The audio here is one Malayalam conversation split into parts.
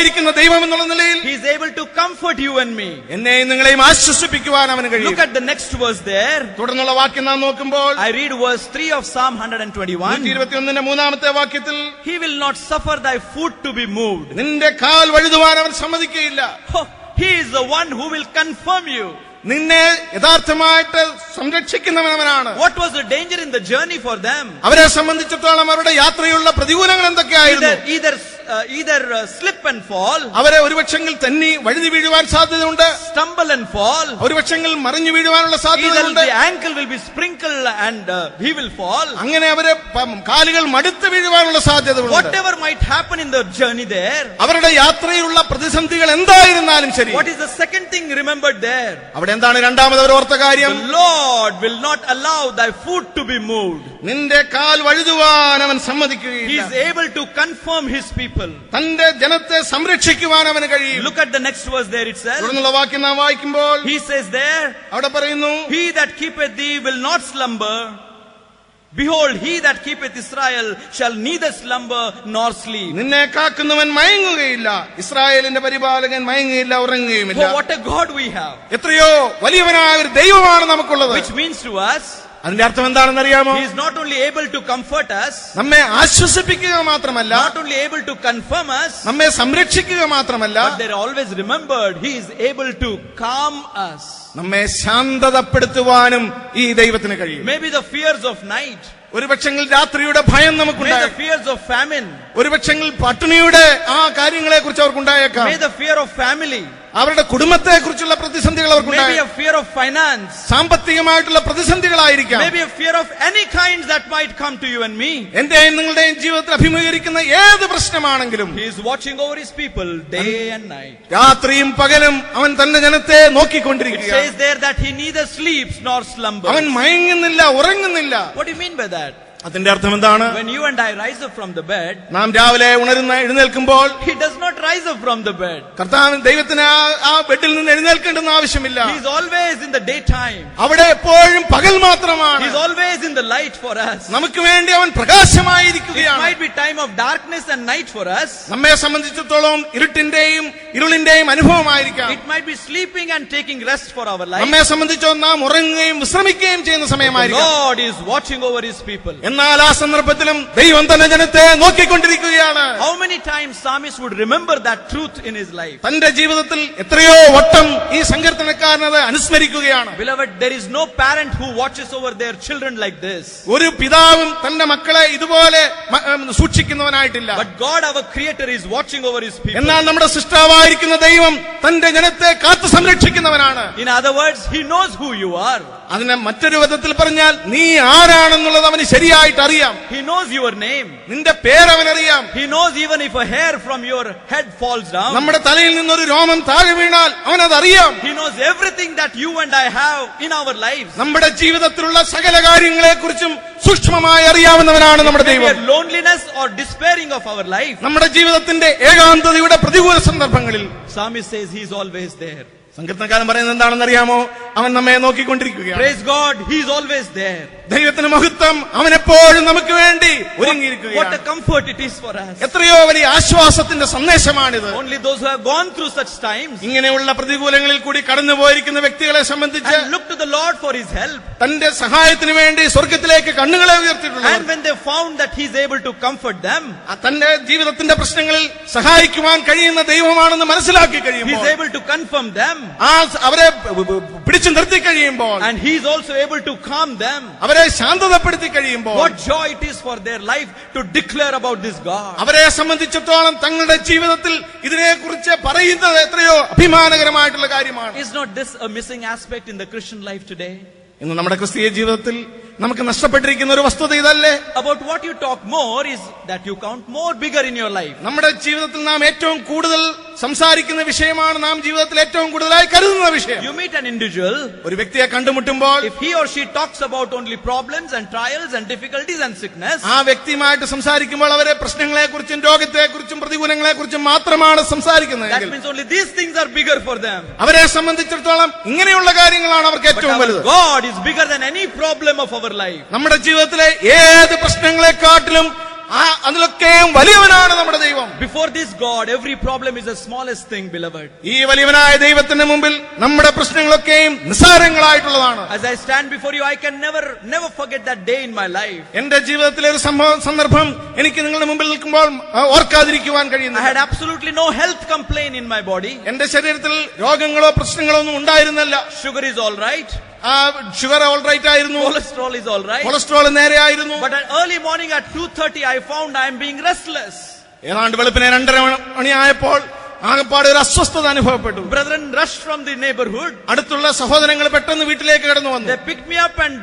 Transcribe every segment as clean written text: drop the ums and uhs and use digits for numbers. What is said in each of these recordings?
ആശ്വാസമായിരിക്കുന്ന ദൈവം എന്നുള്ള നിലയിൽ he is able to comfort you and me. എന്നെയും നിങ്ങളെയും ആശ്വസിപ്പിക്കുവാൻ അവന് കഴിയും. Look at the next verse there. തുടർന്നുള്ള വാക്യം നാം നോക്കുമ്പോൾ I read verse 3 of Psalm 121. 121 മൂന്നാമത്തെ വാക്യത്തിൽ he will not suffer thy foot to be moved. നിന്റെ കാൽ വഴുതുവാൻ അവൻ സമ്മതിക്കുകയില്ല. Oh, he is the one who will confirm you. നിന്നെ യഥാർത്ഥമായിട്ട് സംരക്ഷിക്കുന്നവനാണ്. What was the danger in the journey for them? അവരെ സംബന്ധിച്ചിടത്തോളം അവരുടെ യാത്രയുള്ള പ്രതികൂലങ്ങൾ എന്തൊക്കെയായിരുന്നു? Either slip and fall. അവരെ ഒരുപക്ഷെങ്കിൽ തെന്നി വഴുതി വീഴുവാൻ സാധ്യതയുണ്ട്. Stumble and fall. ഒരുപക്ഷെങ്കിൽ മറിഞ്ഞു വീഴുവാനുള്ള സാധ്യതയുണ്ട്. The ankle will be sprinkled and he will fall. അങ്ങനെ അവരെ കാലുകൾ മടുത്ത് വീഴുവാനുള്ള സാധ്യതയുണ്ട്. Whatever might happen in the journey there. അവരുടെ യാത്രയിലുള്ള പ്രതിസന്ധികൾ എന്തായിരുന്നാലും ശരി. What is the second thing remembered there? അവിടെ എന്താണ് രണ്ടാമത് അവർ ഓർത്ത കാര്യം? The Lord will not allow thy foot to be moved. നിന്റെ കാൽ വഴുതുവാൻ അവൻ സമ്മതിക്കുകയില്ല. He is able to confirm his people. തന്റെ ജനത്തെ സംരക്ഷിക്കുവാൻ അവന് കഴിയും. Look at the next verse there itself. തുടർന്നുള്ള വാക്യം നാം വായിക്കുമ്പോൾ he says there, അവിടെ പറയുന്നു, he that keepeth thee will not slumber. Behold, he that keepeth Israel shall neither slumber nor sleep. നിന്നെ കാക്കുന്നവൻ മയങ്ങുകയില്ല. ഇസ്രായേലിന്റെ പരിപാലകൻ മയങ്ങുകയില്ല, ഉറങ്ങുകയുമില്ല. Oh, what a God we have. എത്രയോ വലിയവനായ ഒരു ദൈവമാണ് നമുക്കുള്ളത്. Which means to us, അതിന്റെ അർത്ഥം എന്താണെന്ന് അറിയാമോ? he is not only able to comfort us, നമ്മെ ആശ്വസിപ്പിക്കുക മാത്രമല്ല, not only able to confirm us, നമ്മെ സംരക്ഷിക്കുക മാത്രമല്ല, but they are always remembered he is able to calm us. നമ്മെ ശാന്തതപ്പെടുത്തുവാനും ഈ ദൈവത്തിന് കഴിയും. Maybe the fears of night, ഒരുപക്ഷെങ്കിൽ രാത്രിയുടെ ഭയം നമുക്കുണ്ടായേക്കാം. the fears of famine, ഒരുപക്ഷെങ്കിൽ പട്ടിണിയുടെ ആ കാര്യങ്ങളെ കുറിച്ച് അവർക്കുണ്ടായേക്കാം. the fear of family, അവരുടെ കുടുംബത്തെ കുറിച്ചുള്ള പ്രതിസന്ധികൾ അവർക്കുണ്ടായേക്കാം. maybe a fear of finance, സാമ്പത്തികമായിട്ടുള്ള പ്രതിസന്ധികളായിരിക്കാം. maybe a fear of any kind that might come to you and me. എന്റെയും നിങ്ങളുടെയും ജീവിതത്തിൽ അഭിമുഖീകരിക്കുന്ന ഏത് പ്രശ്നമാണെങ്കിലും he is watching over his people day and night. രാത്രിയും പകലും അവൻ തന്റെ ജനത്തെ നോക്കിക്കൊണ്ടിരിക്കുക. It says there that he neither sleeps nor slumbers. അവൻ മയങ്ങുന്നില്ല, ഉറങ്ങുന്നില്ല. What do you mean by that? അതിന്റെ അർത്ഥം എന്താണ്? When you and I rise up from the bed, നാം രാവിലെ എഴുന്നേൽക്കുമ്പോൾ he does not rise up from the bed. കർത്താവ് ദൈവത്തിന് ആ ബെഡിൽ നിന്ന് എഴുന്നേൽക്കേണ്ടെന്ന് ആവശ്യമില്ല. He is always in the daytime. അവിടെ എപ്പോഴും പകൽ മാത്രമാണ്. He is always in the light for us. നമുക്ക് വേണ്ടി അവൻ പ്രകാശമായിരിക്കുകയാണ്. It might be time of darkness and night for us. നമ്മെ സംബന്ധിച്ചിടത്തോളം ഇരുട്ടിന്റെയും ഇരുളിന്റെയും അനുഭവമായിരിക്കാം. It might be sleeping and taking rest for our life. നമ്മെ സംബന്ധിച്ചോളം നാം ഉറങ്ങുകയും വിശ്രമിക്കുകയും ചെയ്യുന്ന സമയമായിരിക്കാം. The Lord is watching over his people. എന്നാൽ ആ സന്ദർഭത്തിലും ദൈവം തന്റെ ജനത്തെ നോക്കിക്കൊണ്ടിരിക്കുകയാണ്. How many times Psalmist would remember that truth in his life? തന്റെ ജീവിതത്തിൽ എത്രയോ വട്ടം ഈ സങ്കീർത്തനക്കാരൻ അത് അനുസ്മരിക്കുകയാണ്. Beloved, there is no parent who watches over their children like this. ഒരു പിതാവും തന്റെ മക്കളെ ഇതുപോലെ സൂക്ഷിക്കുന്നവനായിട്ടില്ല. But God, our creator, is watching over his people. എന്നാൽ നമ്മുടെ സൃഷ്ടാവായിരിക്കുന്ന ദൈവം തന്റെ ജനത്തെ കാത്തു സംരക്ഷിക്കുന്നവനാണ്. In other words, he knows who you are. അതിനെ മറ്റൊരു വിധത്തിൽ പറഞ്ഞാൽ നീ ആരാണെന്നുള്ളത് അവന് ശരിയായിട്ട് അറിയാം. He knows your name. നിന്റെ പേര് അവനറിയാം. He knows even if a hair from your head falls down. നമ്മുടെ തലയിൽ നിന്നൊരു രോമം താഴെ വീണാൽ അവനത് അറിയാം. He knows everything that you and I have in our lives. നമ്മുടെ ജീവിതത്തിലുള്ള സകല കാര്യങ്ങളെ കുറിച്ചും സൂക്ഷ്മമായി അറിയാവുന്നവനാണ് നമ്മുടെ ദൈവം. Loneliness or despairing of our life, നമ്മുടെ ജീവിതത്തിന്റെ ഏകാന്തതയുടെ പ്രതികൂല സന്ദർഭങ്ങളിൽ Psalmist says he is always there. സങ്കീർത്തനക്കാരൻ പറയുന്നത് എന്താണെന്ന് അറിയാമോ? അവൻ നമ്മെ നോക്കിക്കൊണ്ടിരിക്കുകയാണ്. Praise God, he is always there. ദൈവത്തിന് മഹത്വം, അവൻ എപ്പോഴും നമുക്ക് വേണ്ടി ഒരുങ്ങിയിരിക്കുകയാണ്. What a comfort it is for us. എത്രയോ വലിയ ആശ്വാസത്തിന്റെ സന്ദേശമാണിത്. Only those who have gone through such times ഇങ്ങനെയുള്ള പ്രതികൂലങ്ങളിൽ കൂടി കടന്നു പോയിരിക്കുന്ന വ്യക്തികളെ സംബന്ധിച്ച് and look to the Lord for his help. തന്റെ സഹായത്തിന് വേണ്ടി സ്വർഗ്ഗത്തിലേക്ക് കണ്ണുകളെ ഉയർത്തിയിട്ടുള്ളവർ, And when they found that he is able to comfort them, തന്റെ ജീവിതത്തിന്റെ പ്രശ്നങ്ങളിൽ സഹായിക്കുവാൻ കഴിയുന്ന ദൈവമാണെന്ന് മനസ്സിലാക്കി he is കഴിയുമ്പോൾ, able to confirm them, അവരെ പിടിച്ചു നിർത്തി കഴിയുമ്പോൾ, and he is also able to calm them. അവരെ ശാന്തതപ്പെടുത്തി കഴിയുമ്പോൾ, What joy it is for their life to declare about this God. അവരെ സംബന്ധിച്ചിടത്തോളം തങ്ങളുടെ ജീവിതത്തിൽ ഇതിനെക്കുറിച്ച് പറയുന്നത് എത്രയോ അഭിമാനകരമായിട്ടുള്ള കാര്യമാണ്. Is not this a missing aspect in the Christian life today? ഇന്ന് നമ്മുടെ ക്രിസ്തീയ ജീവിതത്തിൽ നമുക്ക് നഷ്ടപ്പെട്ടിരിക്കുന്ന ഒരു വസ്തുത ഇതല്ലേ? About what you talk more is that you count more bigger in your life. നമ്മുടെ ജീവിതത്തിൽ നാം ഏറ്റവും കൂടുതൽ സംസാരിക്കുന്ന വിഷയമാണ് നാം ജീവിതത്തിൽ ഏറ്റവും കൂടുതലായി കരുതുന്ന വിഷയം. You meet an individual, ഒരു വ്യക്തിയെ കണ്ടുമുട്ടുമ്പോൾ if he or she talks about only problems and trials and difficulties and sickness, ആ വ്യക്തിയുമായിട്ട് സംസാരിക്കുമ്പോൾ അവരെ പ്രശ്നങ്ങളെക്കുറിച്ചും രോഗത്തെക്കുറിച്ചും പ്രതികൂലങ്ങളെക്കുറിച്ചും മാത്രമാണ് സംസാരിക്കുന്നത്. that means only these things are bigger for them. അവരെ സംബന്ധിച്ചിടത്തോളം ഇങ്ങനെയുള്ള കാര്യങ്ങളാണ് അവർക്ക് ഏറ്റവും But വലുത്. our God is bigger than any problem of our life. നമ്മുടെ ജീവിതത്തിലെ ഏത് പ്രശ്നങ്ങളെക്കാട്ടിലും അതിലൊക്കെയും വലിയവനാണ് നമ്മുടെ ദൈവം. Before this God, every problem is the smallest thing, beloved. ഈ വലിയവനായ ദൈവത്തിന്റെ മുമ്പിൽ നമ്മുടെ പ്രശ്നങ്ങളൊക്കെയും നിസ്സാരങ്ങളായിട്ടുള്ളതാണ്. As I stand before you, I can never forget that day in my life. എന്റെ ജീവിതത്തിലെ ഒരു സന്ദർഭം എനിക്ക് നിങ്ങളുടെ മുമ്പിൽ നിൽക്കുമ്പോൾ ഓർക്കാതിരിക്കുവാൻ I കഴിയുന്നു. had absolutely no health complaint in my body. എന്റെ ശരീരത്തിൽ രോഗങ്ങളോ പ്രശ്നങ്ങളോ ഒന്നും ഉണ്ടായിരുന്നില്ല. Sugar is all right. Sugar all right ആയിരുന്നു, Cholesterol is all right. Cholesterol നേരെയായിരുന്നു. But at early morning at 2:30, I found I am being restless. ഏതാണ്ട് വെളുപ്പിനെ 2:30 മണിയായപ്പോൾ ആകപ്പാടെ ഒരു അസ്വസ്ഥത അനുഭവപ്പെട്ടു. Brethren rushed from the neighborhood. അടുത്തുള്ള സഹോദരങ്ങൾ പെട്ടെന്ന് വീട്ടിലേക്ക് കടന്നു വന്നു. They picked me up and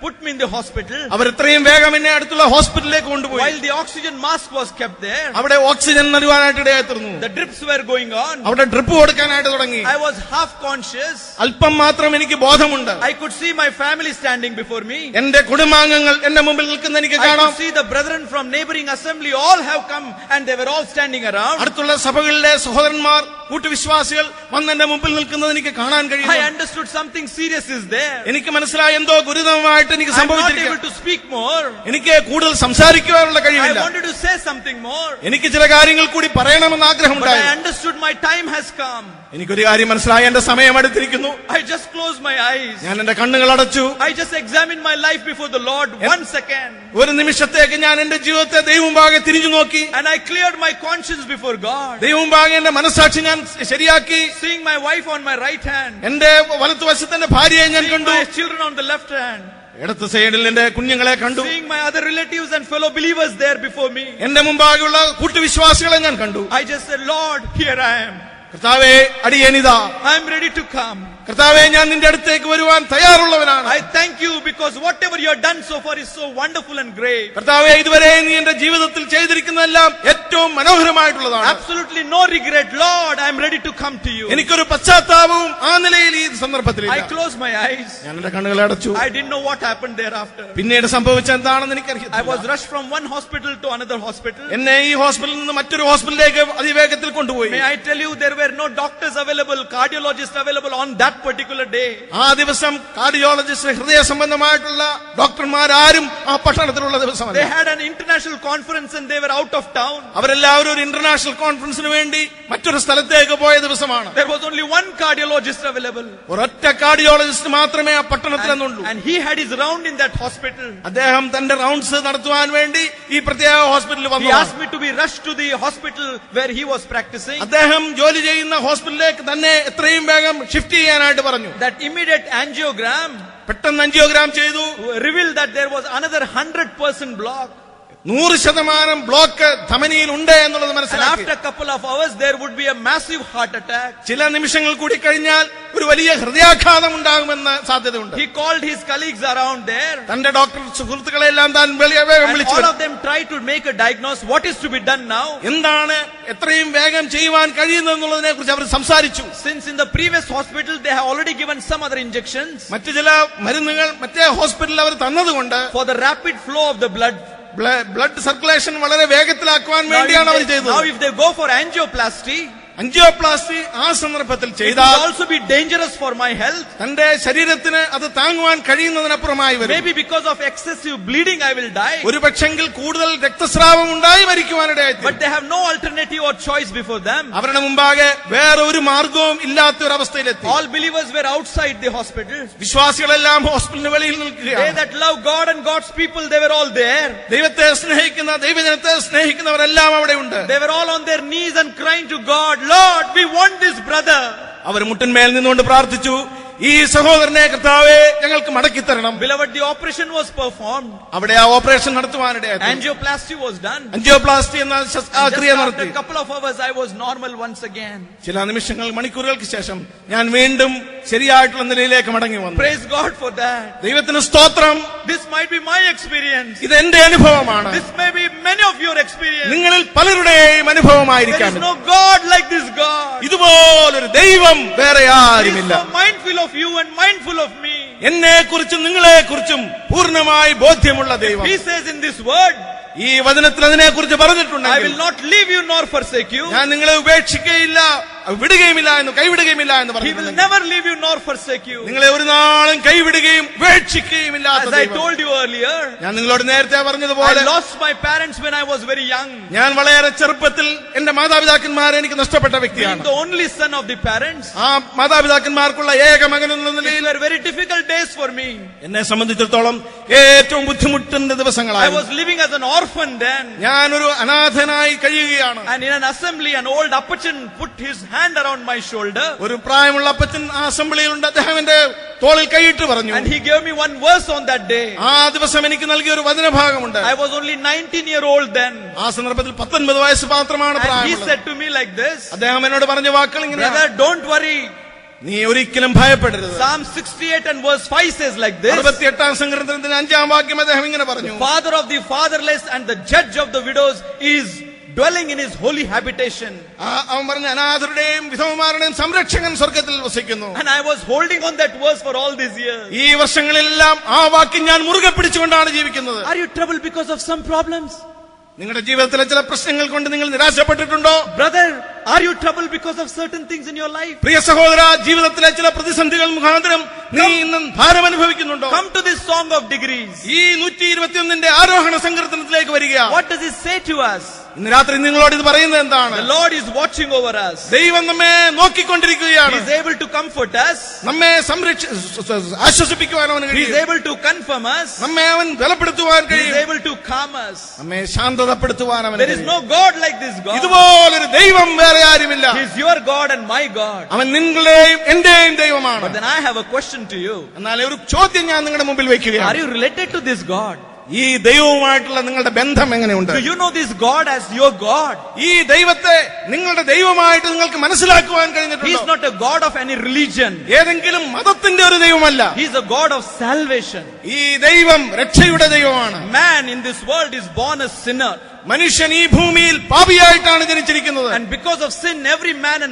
put me in the hospital. അവർ എത്രയും വേഗം എന്നെ അടുത്തുള്ള ഹോസ്പിറ്റലിലേക്ക് കൊണ്ടുപോയി. While the oxygen mask was kept there, അവിടെ ഓക്സിജൻ നൽകാനായിട്ട് ഇടയായിത്തീർന്നു. the drips were going on. അവിടെ ഡ്രിപ്പ് കൊടുക്കാനായിട്ട് തുടങ്ങി. I was half conscious. അല്പം മാത്രം എനിക്ക് ബോധമുണ്ട്. I could see my family standing before me. എന്റെ കുടുംബാംഗങ്ങൾ എന്റെ മുമ്പിൽ നിൽക്കുന്ന എനിക്ക് I കാണാം. could see the brethren from neighboring assembly all have come and they were all standing around. അടുത്തുള്ള സഭകളിലെ സഹോദരന്മാർ കൂട്ടുവിശ്വാസികൾ വന്ന് എന്റെ മുമ്പിൽ നിൽക്കുന്നത് എനിക്ക് കാണാൻ I കഴിയുന്നു. understood something serious is there. എനിക്ക് മനസ്സിലായി എന്തോ ഗുരുതരമായിട്ട് എനിക്ക് I'm not സംഭവിച്ചിരിക്കുന്നു. able to speak more. എനിക്ക് കൂടുതൽ സംസാരിക്കുവാനുള്ള I കഴിവില്ല. wanted to say something more. എനിക്ക് ചില കാര്യങ്ങൾ കൂടി പറയണമെന്ന് But I ആഗ്രഹമുണ്ടായിരുന്നു. understood my time has come. എനിക്കൊരു കാര്യം മനസ്സിലായി, എന്റെ സമയം അടുത്തിരിക്കുന്നു. I just closed my eyes. ഞാൻ എന്റെ കണ്ണുകൾ അടച്ചു. I just examined my life before the Lord 1 second. ഒരു നിമിഷത്തേക്ക് ഞാൻ എന്റെ ജീവിതത്തെ ദൈവമുമ്പാകെ തിരിഞ്ഞു നോക്കി. And I cleared my conscience before God. ദൈവമുമ്പാകെ എന്റെ മനസ്സാക്ഷി ഞാൻ ശരിയാക്കി. Seeing my wife on my right hand. എന്റെ വലത്തുവശത്ത് എന്റെ ഭാര്യയെ ഞാൻ Seeing കണ്ടു. my children on the left hand. ഇടത്ത് സൈഡിൽ എന്റെ കുഞ്ഞുങ്ങളെ കണ്ടു. Seeing my other relatives and fellow believers there before me. എന്റെ മുമ്പാകെയുള്ള കൂട്ടുവിശ്വാസികളെ ഞാൻ കണ്ടു. I just said, Lord, here I am. കർത്താവേ, അടിയനിതാ. I am ready to come. കർത്താവേ, ഞാൻ നിന്റെ അടുത്തേക്ക് വരുവാൻ തയ്യാറുള്ളവനാണ്. I thank you because whatever you have done so far is so wonderful and great. കർത്താവേ, ഇതുവരെ നീ എന്റെ ജീവിതത്തിൽ ചെയ്തിരിക്കുന്നതെല്ലാം ഏറ്റവും മനോഹരമായിട്ടുള്ളതാണ്. Absolutely no regret. Lord, I am ready to come to you. എനിക്കൊരു പശ്ചാത്താപവും ആ നിലയിൽ ഈ സന്ദർഭത്തിലില്ല. I closed my eyes. ഞാൻ എന്റെ കണ്ണുകളെ അടച്ചു. I didn't know what happened thereafter. പിന്നീട് സംഭവിച്ച എന്താണെന്ന് I എനിക്കറിയില്ല. was rushed from one hospital to another hospital. എന്നെ ഈ ഹോസ്പിറ്റലിൽ നിന്ന് മറ്റൊരു ഹോസ്പിറ്റലിലേക്ക് അതിവേഗത്തിൽ കൊണ്ടുപോയി. May I tell you, there were no doctors available, cardiologists available on that particular day. ആ ദിവസം കാർഡിയോളജിസ്റ്റ്, ഹൃദയ സംബന്ധമായിട്ടുള്ള ഡോക്ടർമാരും ആ പട്ടണത്തിലുള്ള ദിവസമല്ല. They had an international conference and they were out of town. അവരെല്ലാവരും ഒരു ഇന്റർനാഷണൽ കോൺഫറൻസിന് വേണ്ടി മറ്റൊരു സ്ഥലത്തേക്ക് പോയ ദിവസമാണ്. There was only one cardiologist available. ഒരൊറ്റ കാർഡിയോളജിസ്റ്റ് മാത്രമേ ആ പട്ടണത്തിലെന്നുള്ളൂ. And he had his round in that hospital. അദ്ദേഹം തന്റെ റൗണ്ട്സ് നടത്തുവാൻ വേണ്ടി ഈ പ്രത്യേക ഹോസ്പിറ്റലിൽ He വന്നു. asked me to be rushed to the hospital where he was practicing. അദ്ദേഹം ജോലി ചെയ്യുന്ന ഹോസ്പിറ്റലിലേക്ക് തന്നെ എത്രയും വേഗം ഷിഫ്റ്റ് ചെയ്യാനായിട്ട് പറഞ്ഞു. That immediate angiogram പെട്ടെന്ന് ആൻജിയോഗ്രാം ചെയ്തു. revealed that there was another 100% block. 100% block ധമനിയിൽ ഉണ്ട് എന്നുള്ളത് And മനസ്സിലാക്കി. after a couple of hours, there would be a massive heart attack. ചില നിമിഷങ്ങൾ കൂടി കഴിഞ്ഞാൽ ഒരു വലിയ ഹൃദയാഘാതം ഉണ്ടാകുമെന്ന് സാധ്യതയുണ്ട്. He called his colleagues around there. തന്റെ ഡോക്ടർ സുഹൃത്തുക്കളെല്ലാം താൻ വേഗം And വിളിച്ചു. all of them tried to make a diagnosis. What is to be done now? എന്താണ് എത്രയും വേഗം ചെയ്യുവാൻ കഴിയുന്നതെന്നുള്ളതിനെ കുറിച്ച് അവർ സംസാരിച്ചു. Since in the previous hospital they have already given some other injections മറ്റു ചില മരുന്നുകൾ മറ്റേ ഹോസ്പിറ്റലിൽ അവർ തന്നതുകൊണ്ട് for the rapid flow of the blood. Blood circulation വളരെ വേഗത്തിലാക്കുവാൻ Now വേണ്ടിയാണ് അവർ if they ചെയ്തത്. go for angioplasty, അഞ്ചിയോപ്ലാസ്റ്റി ആ സന്ദർഭത്തിൽ it ചെയ്താൽ will also be dangerous for my health. തന്റെ ശരീരത്തിന് അത് താങ്ങുവാൻ കഴിയുന്നതിനപ്പുറമായി വരും. Maybe because of excessive bleeding I will die. ഒരു പക്ഷെങ്കിൽ കൂടുതൽ രക്തസ്രാവം ഉണ്ടായി മരിക്കുവാനിടയായി. But they have no alternative or choice before them. അവരുടെ മുമ്പാകെ വേറെ ഒരു മാർഗവും ഇല്ലാത്ത ഒരു അവസ്ഥയിലെത്തി. All believers were outside the hospital. വിശ്വാസികളെല്ലാം ഹോസ്പിറ്റലിന് വെളിയിൽ They നിൽക്കുകയാണ്. that love God and God's people, they were all there. ദൈവത്തെ സ്നേഹിക്കുന്ന ദൈവജനത്തെ സ്നേഹിക്കുന്നവരെല്ലാം അവിടെ ഉണ്ട്. They were all on their knees and crying to God, Lord, we want this brother. അവർ മുട്ടിന്മേൽ നിന്നുകൊണ്ട് പ്രാർത്ഥിച്ചു, ഈ സഹോദരനെ കർത്താവേ ഞങ്ങൾക്ക് മടക്കി തരണം. Beloved, the operation was performed. അവിടെ ആ ഓപ്പറേഷൻ നടത്തുവാനിടയായി. Angioplasty was done. അഞ്ചിയോപ്ലാസ്റ്റി എന്ന ആ Just ക്രിയ after നടത്തി. a couple of hours, I was normal once again. ചില നിമിഷങ്ങൾ മണിക്കൂറുകൾക്ക് ശേഷം ഞാൻ വീണ്ടും ശരിയായിട്ടുള്ള നിലയിലേക്ക് മടങ്ങി വന്നു. Praise God for that. ദൈവത്തിന് സ്തോത്രം. This might be my experience. ഇത് എന്റെ അനുഭവമാണ്. This may be many of your experience. നിങ്ങളിൽ പലരുടെയും There അനുഭവമായിരിക്കാം. is no God like this God. ഇതുപോലൊരു ദൈവം വേറെ He is ആരുമില്ല. so mindful of you and mindful of me. എന്നെ കുറിച്ചും നിങ്ങളെ കുറിച്ചും പൂർണ്ണമായി ബോധ്യമുള്ള ദൈവം. He says in this word, ഈ വചനത്തിൽ അതിനെ കുറിച്ച് I പറഞ്ഞിട്ടുണ്ടെങ്കിൽ will not leave you nor forsake you. ഞാൻ നിങ്ങളെ ഉപേക്ഷിക്കുകയില്ല, വിടുകയുമില്ല എന്ന് കൈവിടുകയുമില്ല എന്ന് He will പറഞ്ഞു. never leave you nor forsake you. നിങ്ങളെ ഒരു നാളും കൈവിടുകയും ഉപേക്ഷിക്കുകയും ഇല്ലാത്ത As I ദൈവം. told you earlier, ഞാൻ നിങ്ങളോട് നേരത്തെ I പറഞ്ഞതുപോലെ lost my parents when I was very young. ഞാൻ വളരെ ചെറുപ്പത്തിൽ എന്റെ മാതാപിതാക്കന്മാരെ എനിക്ക് നഷ്ടപ്പെട്ട Being വ്യക്തിയാണ്. the only son of the parents, ആ മാതാപിതാക്കന്മാർക്കുള്ള ഏക മകൻ എന്ന these നിലയിൽ were very difficult days for me. എന്നെ സംബന്ധിച്ചിടത്തോളം ഏറ്റവും ബുദ്ധിമുട്ടുന്ന I ദിവസങ്ങളായിരുന്നു. was living as an orphan then. ഞാനൊരു അനാഥനായി കഴിയുകയാണ്. And in an assembly, an old appachan put his hand around my shoulder. ഒരു പ്രായമുള്ള അപ്പച്ചൻ ആ അസംബ്ലിയിലുണ്ട്. അദ്ദേഹം എന്റെ തോളിൽ കൈയിട്ട് പറഞ്ഞു. And he gave me one verse on that day. ആ ദിവസം എനിക്ക് നൽകിയ ഒരു വചനഭാഗമുണ്ട്. I was only 19-year-old then. ആ സന്ദർഭത്തിൽ 19 വയസ്സ് മാത്രമാണ് And he പ്രായമുള്ളത്. said to me like this, അദ്ദേഹം എന്നോട് പറഞ്ഞ വാക്കുകൾ ഇങ്ങനെ, brother, don't worry. നീ ഒരിക്കലും ഭയപ്പെടരുത്. Psalm 68 and verse 5 says like this, 68-ാം സങ്കീർത്തനത്തിന്റെ 5-ാം വാക്യം അദ്ദേഹം ഇങ്ങനെ പറഞ്ഞു, Father of the fatherless and the judge of the widows is dwelling in his holy habitation. അവൻ പറഞ്ഞ അനാഥരുടെയും വിധവമാരുടെയും സംരക്ഷകൻ സ്വർഗത്തിൽ വസിക്കുന്നു. And I was holding on that verse for all these years. ഈ വർഷങ്ങളിലെല്ലാം ആ വാക്യം ഞാൻ മുറുകെ പിടിച്ചുകൊണ്ടാണ് ജീവിക്കുന്നത്. Are you troubled because of some problems? നിങ്ങളുടെ ജീവിതത്തിലെ ചില പ്രശ്നങ്ങൾ കൊണ്ട് നിങ്ങൾ നിരാശപ്പെട്ടിട്ടുണ്ടോ? Brother, are you troubled because of certain things in your life? പ്രിയ സഹോദര, ജീവിതത്തിലെ ചില പ്രതിസന്ധികൾ മുഖാന്തരം നീ ഇന്ന് ഭാരം അനുഭവിക്കുന്നുണ്ടോ? Come to this song of degrees. ഈ 121ന്റെ ആരോഹണ സങ്കീർത്തനത്തിലേക്ക് വരിക. What does it say to us? ഇന്ന് രാത്രി നിങ്ങളോട് ഇത് പറയുന്നത് എന്താണ്? The Lord is watching over us. ദൈവം നമ്മെ നോക്കിക്കൊണ്ടിരിക്കുകയാണ്. He is able to comfort us. നമ്മെ ആശ്വസിപ്പിക്കുവാൻ അവന് He is കഴിയും. able to confirm us. നമ്മെ അവൻ ബലപ്പെടുത്തുവാൻ He is കഴിയും. able to calm us. നമ്മെ ശാന്തതപ്പെടുത്തുവാൻ അവന് There is കഴിയും. no God like this God. ഇതുപോലൊരു ദൈവം വേറെ ആരുമില്ല. He is your God and my God. അവൻ നിങ്ങളുടെയും എന്റെയും ദൈവമാണ്. But then I have a question to you. എന്നാൽ ഒരു ചോദ്യം ഞാൻ നിങ്ങളുടെ മുമ്പിൽ Are വെക്കുകയാണ്. you related to this God? ഈ ദൈവവുമായിട്ടുള്ള നിങ്ങളുടെ ബന്ധം എങ്ങനെയുണ്ട്? Do you know this God as your God? ഈ ദൈവത്തെ നിങ്ങളുടെ ദൈവമായിട്ട് നിങ്ങൾക്ക് മനസ്സിലാക്കുവാൻ He is കഴിഞ്ഞിട്ടുണ്ടോ? not a God of any religion. ഏതെങ്കിലും മതത്തിന്റെ ഒരു ദൈവമല്ല. He is a God of salvation. ഈ ദൈവം രക്ഷയുടെ ദൈവമാണ്. Man in this world is born a sinner. മനുഷ്യൻ ഈ ഭൂമിയിൽ പാപിയായിട്ടാണ് ജനിച്ചിരിക്കുന്നത്. And because of sin, every man and